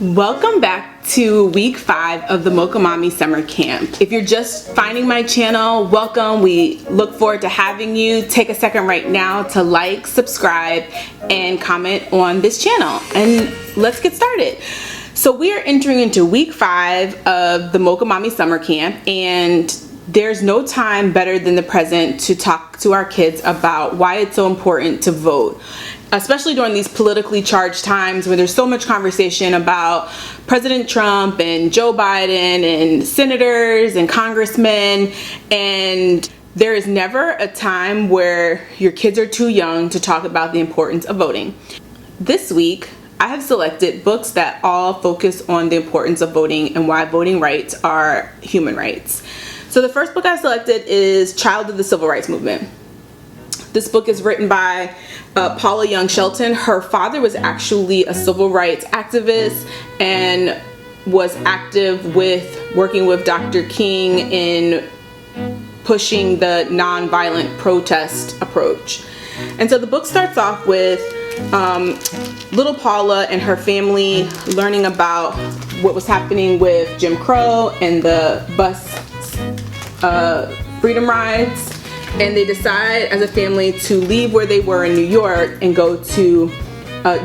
Welcome back to week 5 of the Mocha Mommy summer camp. If you're just finding my channel, welcome. We look forward to having you. Take a second right now to like, subscribe, and comment on this channel. And let's get started. So we are entering into week 5 of the Mocha Mommy summer camp, and there's no time better than the present to talk to our kids about why it's so important to vote, especially during these politically charged times where there's so much conversation about President Trump and Joe Biden and senators and congressmen, and there is never a time where your kids are too young to talk about the importance of voting. This week, I have selected books that all focus on the importance of voting and why voting rights are human rights. So the first book I selected is Child of the Civil Rights Movement. This book is written by Paula Young Shelton. Her father was actually a civil rights activist and was active with working with Dr. King in pushing the nonviolent protest approach. And so the book starts off with little Paula and her family learning about what was happening with Jim Crow and the bus freedom rides. And they decide as a family to leave where they were in New York and go to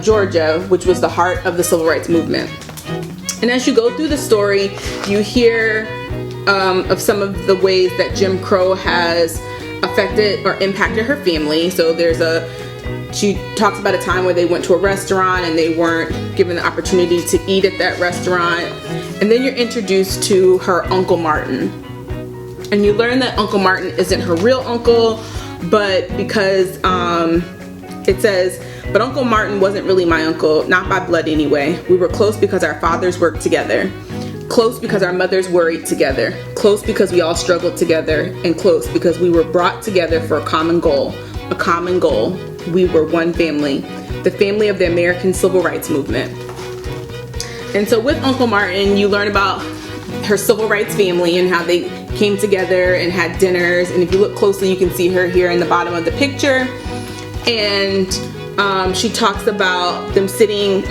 Georgia, which was the heart of the civil rights movement. And as you go through the story, you hear of some of the ways that Jim Crow has affected or impacted her family. So she talks about a time where they went to a restaurant and they weren't given the opportunity to eat at that restaurant. And then you're introduced to her Uncle Martin. And you learn that Uncle Martin isn't her real uncle, but because it says, but Uncle Martin wasn't really my uncle, not by blood anyway. We were close because our fathers worked together, close because our mothers worried together, close because we all struggled together, and close because we were brought together for a common goal. A common goal. We were one family, the family of the American Civil Rights Movement. And so with Uncle Martin, you learn about her civil rights family and how they came together and had dinners. And if you look closely, you can see her here in the bottom of the picture. And she talks about them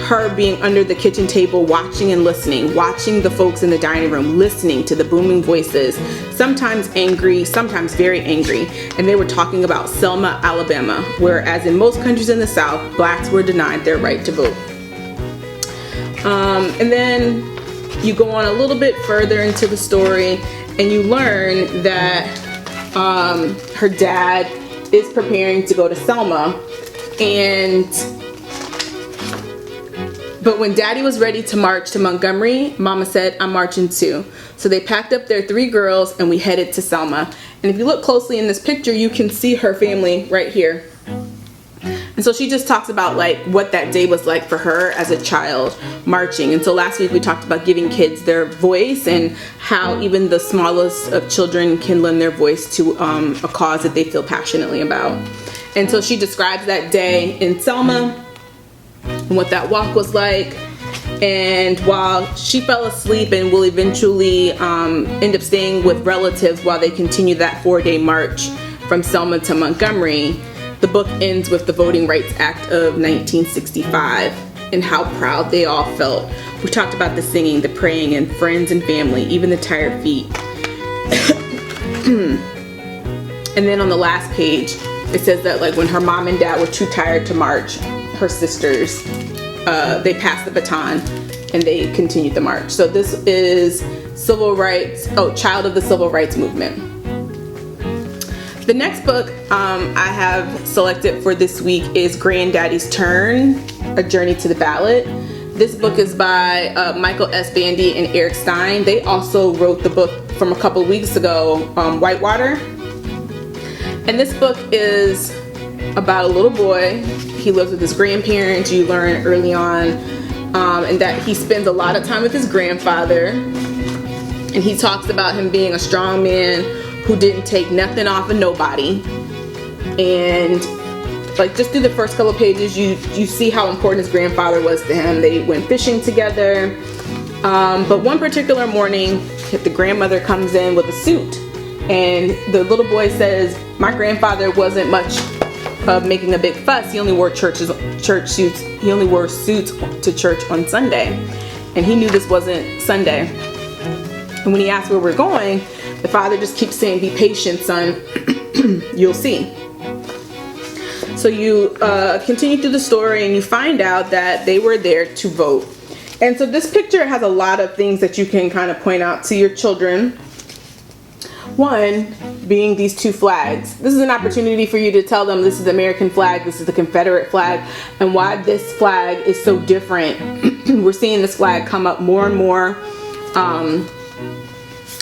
her being under the kitchen table, watching and listening, watching the folks in the dining room, listening to the booming voices, sometimes angry, sometimes very angry. And they were talking about Selma, Alabama, where, as in most countries in the South, blacks were denied their right to vote. And then you go on a little bit further into the story and you learn that her dad is preparing to go to Selma, but when Daddy was ready to march to Montgomery, Mama said, I'm marching too. So they packed up their 3 girls and we headed to Selma. And if you look closely in this picture, you can see her family right here. And so she just talks about like what that day was like for her as a child marching. And so last week we talked about giving kids their voice and how even the smallest of children can lend their voice to a cause that they feel passionately about. And so she describes that day in Selma and what that walk was like. And while she fell asleep and will eventually end up staying with relatives while they continue that 4-day march from Selma to Montgomery, the book ends with the Voting Rights Act of 1965 and how proud they all felt. We talked about the singing, the praying, and friends and family, even the tired feet. And then on the last page, it says that like when her mom and dad were too tired to march, her sisters, they passed the baton and they continued the march. So this is Child of the Civil Rights Movement. The next book I have selected for this week is Granddaddy's Turn, A Journey to the Ballot. This book is by Michael S. Bandy and Eric Stein. They also wrote the book from a couple weeks ago, Whitewater. And this book is about a little boy. He lives with his grandparents. You learn early on and that he spends a lot of time with his grandfather. And he talks about him being a strong man who didn't take nothing off of nobody. And like just through the first couple of pages, you see how important his grandfather was to him. They went fishing together. But one particular morning, the grandmother comes in with a suit. And the little boy says, my grandfather wasn't much of making a big fuss, he only wore church suits. He only wore suits to church on Sunday, and he knew this wasn't Sunday. And when he asked where we're going, the father just keeps saying, "Be patient, son. You'll see." So you continue through the story, and you find out that they were there to vote. And so this picture has a lot of things that you can kind of point out to your children. One being these two flags. This is an opportunity for you to tell them this is the American flag, this is the Confederate flag, and why this flag is so different. We're seeing this flag come up more and more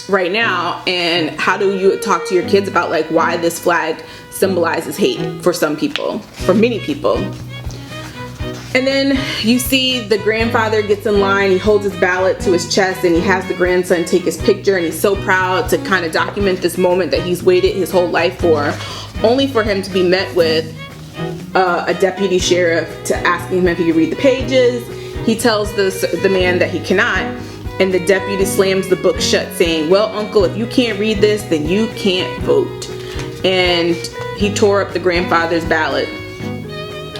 right now. And how do you talk to your kids about like why this flag symbolizes hate for some people, for many people. And then you see the grandfather gets in line, he holds his ballot to his chest, and he has the grandson take his picture, and he's so proud to kind of document this moment that he's waited his whole life for, only for him to be met with a deputy sheriff to asking him if he could read the pages. He tells the man that he cannot, and the deputy slams the book shut, saying, "Well, uncle, if you can't read this, then you can't vote." And he tore up the grandfather's ballot.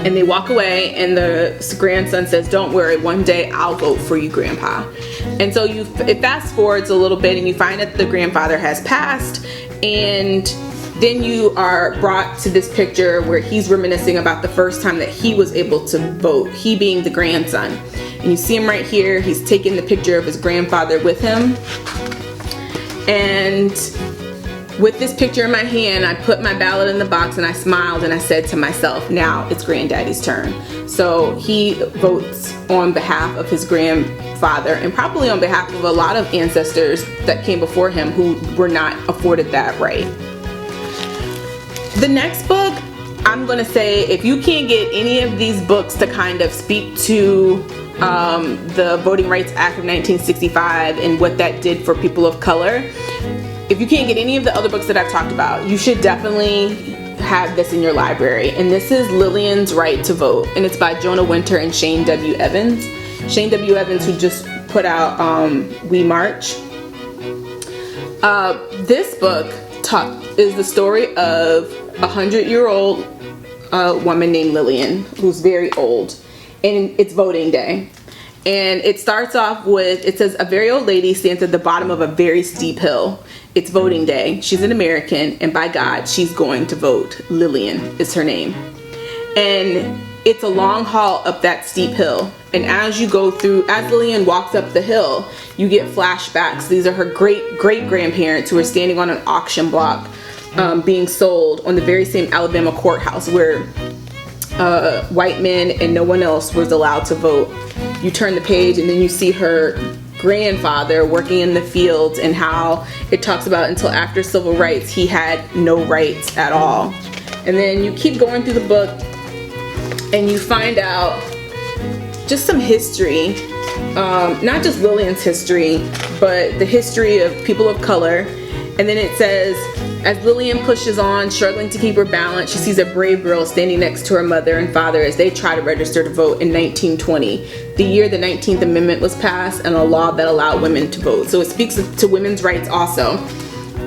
And they walk away, and the grandson says, "Don't worry, one day I'll vote for you, Grandpa." And so it fast forwards a little bit, and you find that the grandfather has passed, and then you are brought to this picture where he's reminiscing about the first time that he was able to vote, he being the grandson. And you see him right here, he's taking the picture of his grandfather with him. And with this picture in my hand, I put my ballot in the box, and I smiled, and I said to myself, now it's Granddaddy's turn. So he votes on behalf of his grandfather, and probably on behalf of a lot of ancestors that came before him who were not afforded that right. The next book, I'm going to say, if you can't get any of these books to kind of speak to the Voting Rights Act of 1965 and what that did for people of color, if you can't get any of the other books that I've talked about, you should definitely have this in your library. And this is Lillian's Right to Vote, and it's by Jonah Winter and Shane W. Evans. Shane W. Evans, who just put out We March. This book is the story of a 100-year-old woman named Lillian, who's very old, and it's voting day. And it starts off with, it says, a very old lady stands at the bottom of a very steep hill. It's voting day. She's an American, and by God, she's going to vote. Lillian is her name. And it's a long haul up that steep hill. And as you go through, as Lillian walks up the hill, you get flashbacks. These are her great-great-grandparents who are standing on an auction block being sold on the very same Alabama courthouse where white men and no one else was allowed to vote. You turn the page, and then you see her grandfather working in the fields, and how it talks about until after civil rights he had no rights at all. And then you keep going through the book, and you find out just some history, not just Lillian's history, but the history of people of color. And then it says, as Lillian pushes on, struggling to keep her balance, she sees a brave girl standing next to her mother and father as they try to register to vote in 1920, the year the 19th Amendment was passed and a law that allowed women to vote. So it speaks to women's rights also,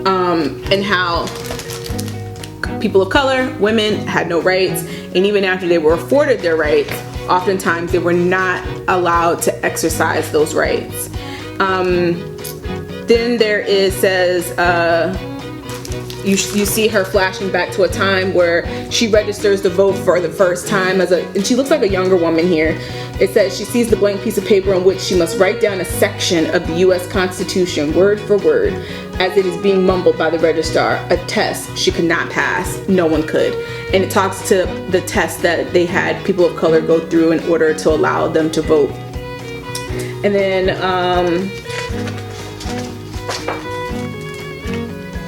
and how people of color, women, had no rights, and even after they were afforded their rights, oftentimes they were not allowed to exercise those rights. Then there is, says, you see her flashing back to a time where she registers to vote for the first time and she looks like a younger woman here. It says she sees the blank piece of paper on which she must write down a section of the U.S. Constitution word for word as it is being mumbled by the registrar, a test she could not pass. No one could. And it talks to the test that they had people of color go through in order to allow them to vote. And then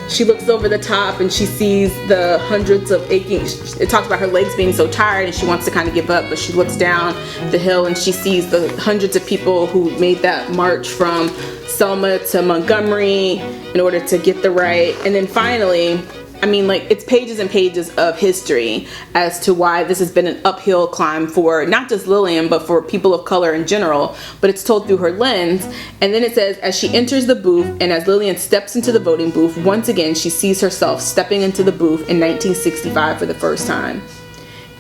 she looks over the top and she sees the hundreds of aching, it talks about her legs being so tired and she wants to kind of give up, but she looks down the hill and she sees the hundreds of people who made that march from Selma to Montgomery in order to get the right. And then finally, I mean, like, it's pages and pages of history as to why this has been an uphill climb for not just Lillian, but for people of color in general, but it's told through her lens. And then it says, as she enters the booth and as Lillian steps into the voting booth, once again, she sees herself stepping into the booth in 1965 for the first time.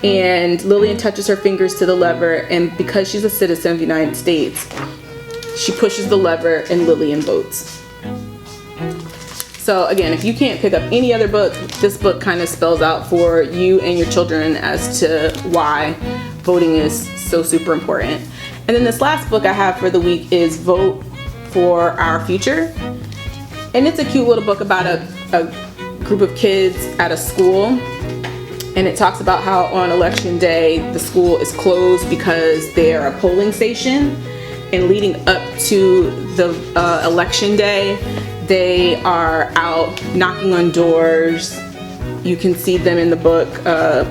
and Lillian touches her fingers to the lever, and because she's a citizen of the United States, she pushes the lever and Lillian votes. So again, if you can't pick up any other book, this book kind of spells out for you and your children as to why voting is so super important. And then this last book I have for the week is Vote for Our Future. And it's a cute little book about a group of kids at a school. And it talks about how on election day, the school is closed because they are a polling station. And leading up to the election day, they are out knocking on doors. You can see them in the book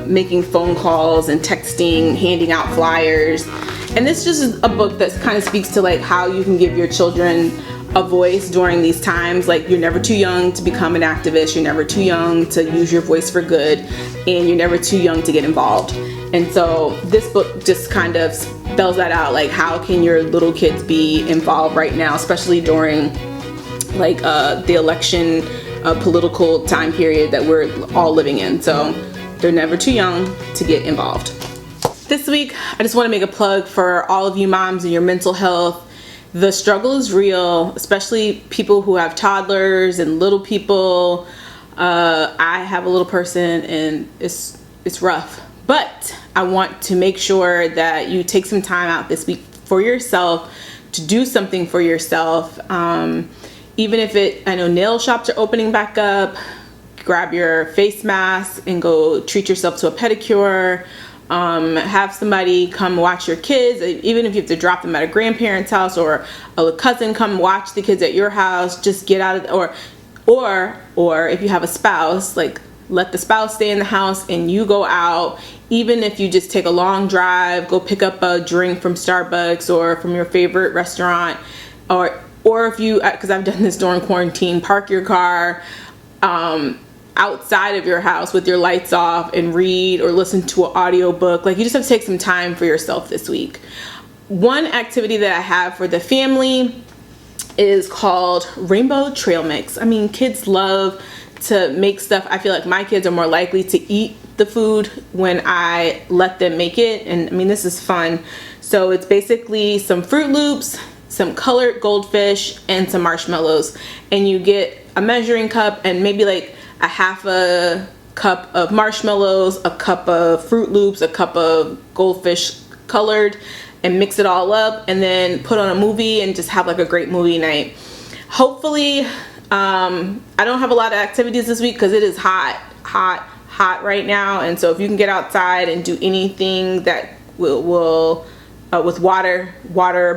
making phone calls and texting, handing out flyers. And this just is a book that kind of speaks to like how you can give your children a voice during these times. Like, you're never too young to become an activist. You're never too young to use your voice for good, and you're never too young to get involved. And so this book just kind of spells that out. Like, how can your little kids be involved right now, especially during like the election political time period that we're all living in. So they're never too young to get involved. This week, I just want to make a plug for all of you moms and your mental health. The struggle is real, especially people who have toddlers and little people. I have a little person, and it's rough. But I want to make sure that you take some time out this week for yourself, to do something for yourself. Even if I know nail shops are opening back up, grab your face mask and go treat yourself to a pedicure. Have somebody come watch your kids, even if you have to drop them at a grandparent's house, or a cousin come watch the kids at your house. Just get out of, or if you have a spouse, like, let the spouse stay in the house and you go out. Even if you just take a long drive, go pick up a drink from Starbucks or from your favorite restaurant, or if you, because I've done this during quarantine, park your car outside of your house with your lights off and read or listen to an audio book. Like, you just have to take some time for yourself this week. One activity that I have for the family is called Rainbow Trail Mix. I mean, kids love to make stuff. I feel like my kids are more likely to eat the food when I let them make it. And I mean, this is fun. So it's basically some Fruit Loops, some colored goldfish, and some marshmallows. And you get a measuring cup and maybe like a half a cup of marshmallows, a cup of Fruit Loops, a cup of goldfish colored, and mix it all up, and then put on a movie and just have like a great movie night. Hopefully, I don't have a lot of activities this week because it is hot right now. And so if you can get outside and do anything that will with water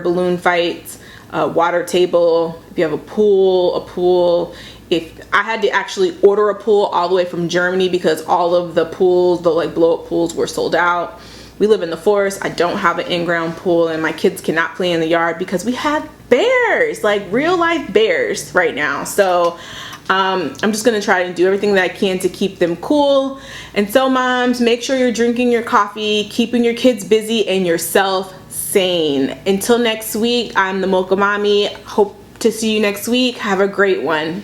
balloon fights, water table, if you have a pool. If I had to actually order a pool all the way from Germany because all of the pools, the like blow up pools, were sold out. We live in the forest. I don't have an in-ground pool, and my kids cannot play in the yard because we had bears, like real life bears right now. So I'm just gonna try to do everything that I can to keep them cool. And so moms, make sure you're drinking your coffee, keeping your kids busy, and yourself sane. Until next week, I'm the Mocha Mommy. Hope to see you next week. Have a great one.